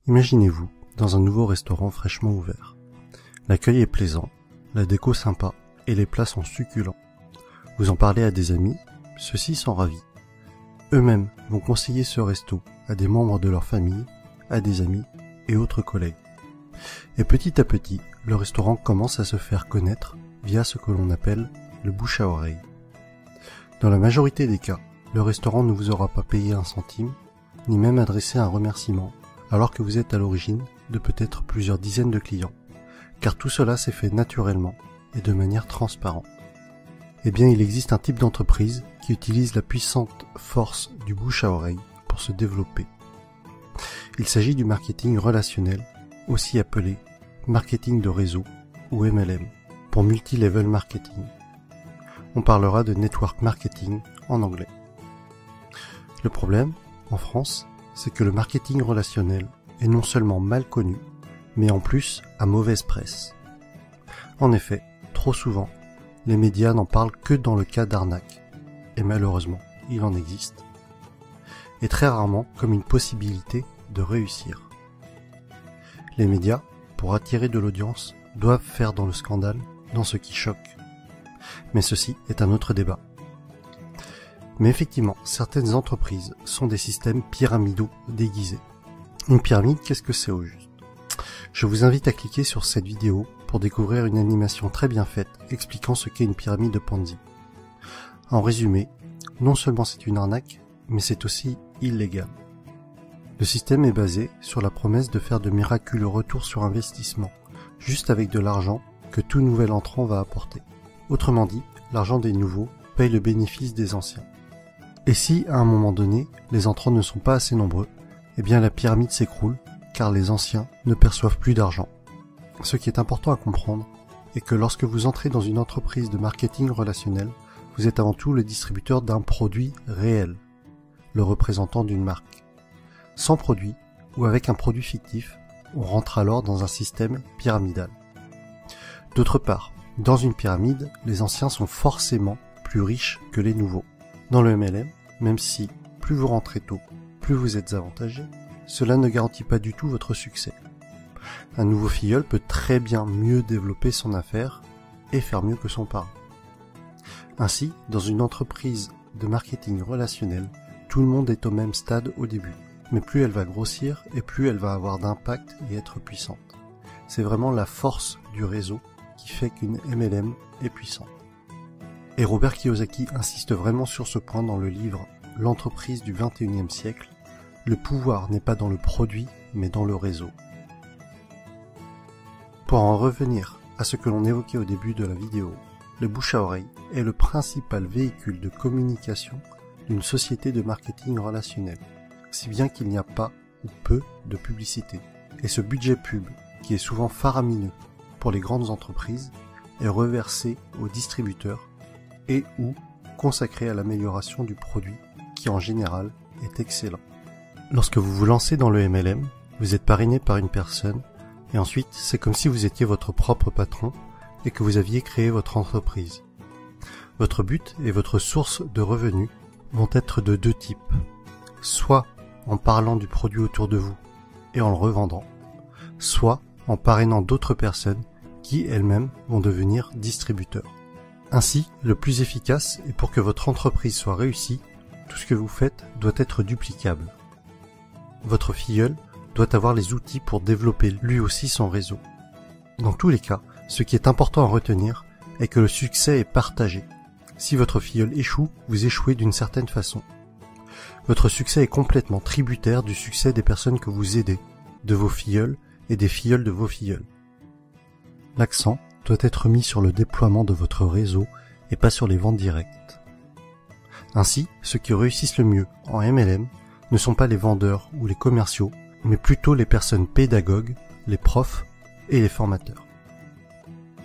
Imaginez-vous dans un nouveau restaurant fraîchement ouvert. L'accueil est plaisant, la déco sympa et les plats sont succulents. Vous en parlez à des amis, ceux-ci sont ravis. Eux-mêmes vont conseiller ce resto à des membres de leur famille, à des amis et autres collègues. Et petit à petit, le restaurant commence à se faire connaître via ce que l'on appelle le bouche à oreille. Dans la majorité des cas, le restaurant ne vous aura pas payé un centime, ni même adressé un remerciement, alors que vous êtes à l'origine de peut-être plusieurs dizaines de clients, car tout cela s'est fait naturellement et de manière transparente. Eh bien, il existe un type d'entreprise qui utilise la puissante force du bouche à oreille pour se développer. Il s'agit du marketing relationnel, aussi appelé marketing de réseau ou MLM, pour multi-level marketing. On parlera de network marketing en anglais. Le problème, en France, c'est que le marketing relationnel est non seulement mal connu, mais en plus à mauvaise presse. En effet, trop souvent, les médias n'en parlent que dans le cas d'arnaque, et malheureusement, il en existe, et très rarement comme une possibilité de réussir. Les médias, pour attirer de l'audience, doivent faire dans le scandale, dans ce qui choque. Mais ceci est un autre débat. Mais effectivement, certaines entreprises sont des systèmes pyramidaux déguisés. Une pyramide, qu'est-ce que c'est au juste? Je vous invite à cliquer sur cette vidéo pour découvrir une animation très bien faite expliquant ce qu'est une pyramide de Ponzi. En résumé, non seulement c'est une arnaque, mais c'est aussi illégal. Le système est basé sur la promesse de faire de miraculeux retours sur investissement, juste avec de l'argent que tout nouvel entrant va apporter. Autrement dit, l'argent des nouveaux paye le bénéfice des anciens. Et si, à un moment donné, les entrants ne sont pas assez nombreux, eh bien la pyramide s'écroule, car les anciens ne perçoivent plus d'argent. Ce qui est important à comprendre est que lorsque vous entrez dans une entreprise de marketing relationnel, vous êtes avant tout le distributeur d'un produit réel, le représentant d'une marque. Sans produit, ou avec un produit fictif, on rentre alors dans un système pyramidal. D'autre part, dans une pyramide, les anciens sont forcément plus riches que les nouveaux. Dans le MLM, même si plus vous rentrez tôt, plus vous êtes avantagé, cela ne garantit pas du tout votre succès. Un nouveau filleul peut très bien mieux développer son affaire et faire mieux que son parent. Ainsi, dans une entreprise de marketing relationnel, tout le monde est au même stade au début, mais plus elle va grossir et plus elle va avoir d'impact et être puissante. C'est vraiment la force du réseau qui fait qu'une MLM est puissante. Et Robert Kiyosaki insiste vraiment sur ce point dans le livre « L'entreprise du 21e siècle ». Le pouvoir n'est pas dans le produit, mais dans le réseau. Pour en revenir à ce que l'on évoquait au début de la vidéo, le bouche à oreille est le principal véhicule de communication d'une société de marketing relationnel, si bien qu'il n'y a pas ou peu de publicité. Et ce budget pub, qui est souvent faramineux pour les grandes entreprises, est reversé aux distributeurs et ou consacré à l'amélioration du produit, qui en général est excellent. Lorsque vous vous lancez dans le MLM, vous êtes parrainé par une personne, et ensuite c'est comme si vous étiez votre propre patron et que vous aviez créé votre entreprise. Votre but et votre source de revenus vont être de deux types. Soit en parlant du produit autour de vous et en le revendant, soit en parrainant d'autres personnes qui elles-mêmes vont devenir distributeurs. Ainsi, le plus efficace et pour que votre entreprise soit réussie, tout ce que vous faites doit être duplicable. Votre filleul doit avoir les outils pour développer lui aussi son réseau. Dans tous les cas, ce qui est important à retenir est que le succès est partagé. Si votre filleul échoue, vous échouez d'une certaine façon. Votre succès est complètement tributaire du succès des personnes que vous aidez, de vos filleuls et des filleuls de vos filleuls. L'accent doit être mis sur le déploiement de votre réseau et pas sur les ventes directes. Ainsi, ceux qui réussissent le mieux en MLM ne sont pas les vendeurs ou les commerciaux, mais plutôt les personnes pédagogues, les profs et les formateurs.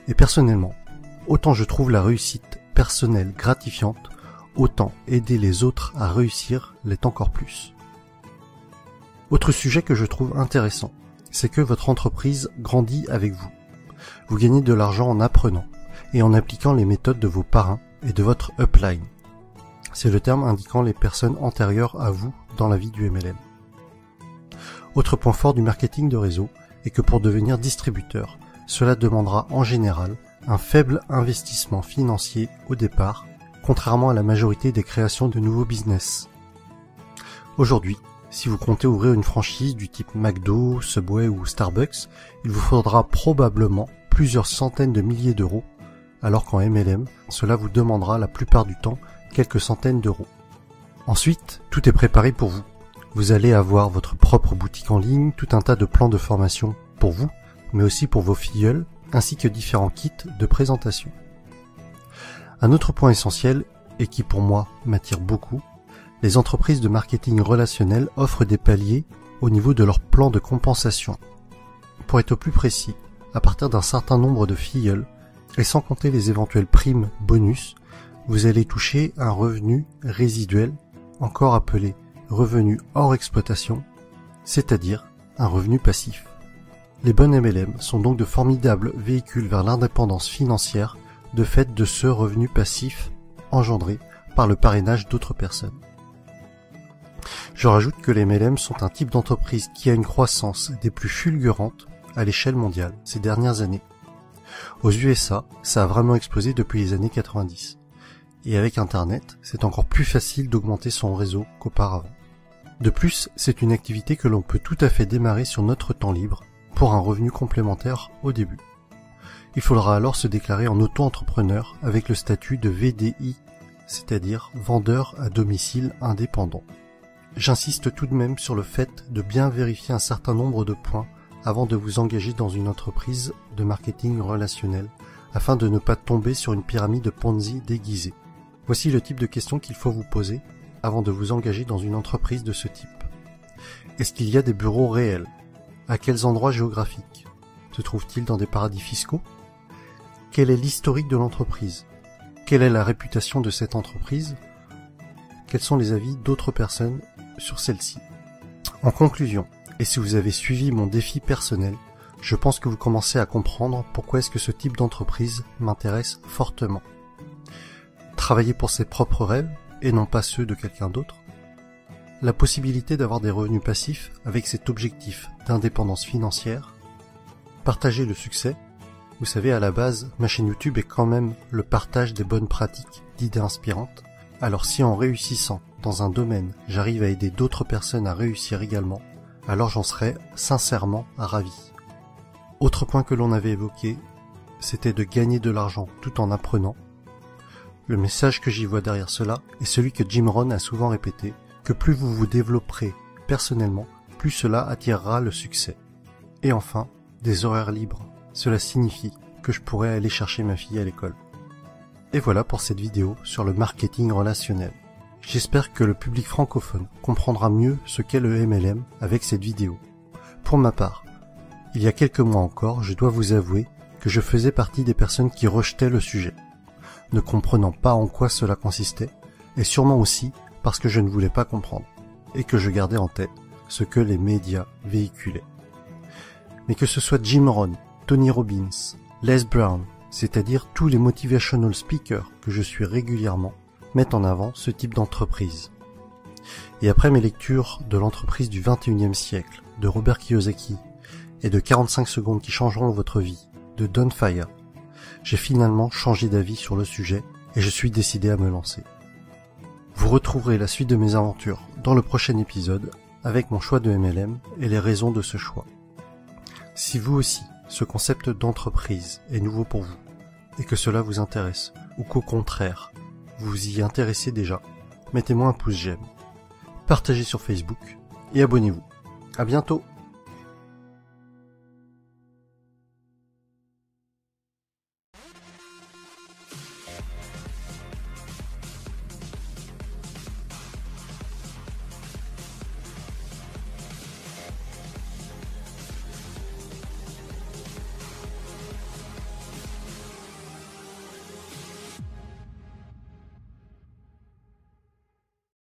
Et personnellement, autant je trouve la réussite personnelle gratifiante, autant aider les autres à réussir l'est encore plus. Autre sujet que je trouve intéressant, c'est que votre entreprise grandit avec vous. Vous gagnez de l'argent en apprenant et en appliquant les méthodes de vos parrains et de votre upline. C'est le terme indiquant les personnes antérieures à vous dans la vie du MLM. Autre point fort du marketing de réseau est que pour devenir distributeur, cela demandera en général un faible investissement financier au départ, contrairement à la majorité des créations de nouveaux business. Aujourd'hui, si vous comptez ouvrir une franchise du type McDo, Subway ou Starbucks, il vous faudra probablement plusieurs centaines de milliers d'euros, alors qu'en MLM, cela vous demandera la plupart du temps quelques centaines d'euros. Ensuite, tout est préparé pour vous. Vous allez avoir votre propre boutique en ligne, tout un tas de plans de formation pour vous, mais aussi pour vos filleuls, ainsi que différents kits de présentation. Un autre point essentiel, et qui pour moi m'attire beaucoup, les entreprises de marketing relationnel offrent des paliers au niveau de leur plan de compensation. Pour être plus précis, à partir d'un certain nombre de filleuls, et sans compter les éventuelles primes bonus, vous allez toucher un revenu résiduel, encore appelé revenu hors exploitation, c'est-à-dire un revenu passif. Les bonnes MLM sont donc de formidables véhicules vers l'indépendance financière de fait de ce revenu passif engendré par le parrainage d'autres personnes. Je rajoute que les MLM sont un type d'entreprise qui a une croissance des plus fulgurantes à l'échelle mondiale ces dernières années. Aux USA, ça a vraiment explosé depuis les années 90. Et avec Internet, c'est encore plus facile d'augmenter son réseau qu'auparavant. De plus, c'est une activité que l'on peut tout à fait démarrer sur notre temps libre pour un revenu complémentaire au début. Il faudra alors se déclarer en auto-entrepreneur avec le statut de VDI, c'est-à-dire vendeur à domicile indépendant. J'insiste tout de même sur le fait de bien vérifier un certain nombre de points avant de vous engager dans une entreprise de marketing relationnel, afin de ne pas tomber sur une pyramide Ponzi déguisée. Voici le type de questions qu'il faut vous poser avant de vous engager dans une entreprise de ce type. Est-ce qu'il y a des bureaux réels? À quels endroits géographiques? Se trouve-t-il dans des paradis fiscaux? Quel est l'historique de l'entreprise? Quelle est la réputation de cette entreprise? Quels sont les avis d'autres personnes sur celle-ci? En conclusion, et si vous avez suivi mon défi personnel, je pense que vous commencez à comprendre pourquoi est-ce que ce type d'entreprise m'intéresse fortement. Travailler pour ses propres rêves et non pas ceux de quelqu'un d'autre. La possibilité d'avoir des revenus passifs avec cet objectif d'indépendance financière. Partager le succès. Vous savez, à la base, ma chaîne YouTube est quand même le partage des bonnes pratiques, d'idées inspirantes. Alors si en réussissant dans un domaine, j'arrive à aider d'autres personnes à réussir également, alors j'en serais sincèrement ravi. Autre point que l'on avait évoqué, c'était de gagner de l'argent tout en apprenant. Le message que j'y vois derrière cela est celui que Jim Rohn a souvent répété, que plus vous vous développerez personnellement, plus cela attirera le succès. Et enfin, des horaires libres. Cela signifie que je pourrais aller chercher ma fille à l'école. Et voilà pour cette vidéo sur le marketing relationnel. J'espère que le public francophone comprendra mieux ce qu'est le MLM avec cette vidéo. Pour ma part, il y a quelques mois encore, je dois vous avouer que je faisais partie des personnes qui rejetaient le sujet, ne comprenant pas en quoi cela consistait, et sûrement aussi parce que je ne voulais pas comprendre, et que je gardais en tête ce que les médias véhiculaient. Mais que ce soit Jim Rohn, Tony Robbins, Les Brown, c'est-à-dire tous les motivational speakers que je suis régulièrement, mettent en avant ce type d'entreprise. Et après mes lectures de l'entreprise du 21e siècle, de Robert Kiyosaki, et de 45 secondes qui changeront votre vie, de Don Fire, j'ai finalement changé d'avis sur le sujet et je suis décidé à me lancer. Vous retrouverez la suite de mes aventures dans le prochain épisode avec mon choix de MLM et les raisons de ce choix. Si vous aussi, ce concept d'entreprise est nouveau pour vous et que cela vous intéresse ou qu'au contraire, vous vous y intéressez déjà, mettez-moi un pouce j'aime, partagez sur Facebook et abonnez-vous. À bientôt!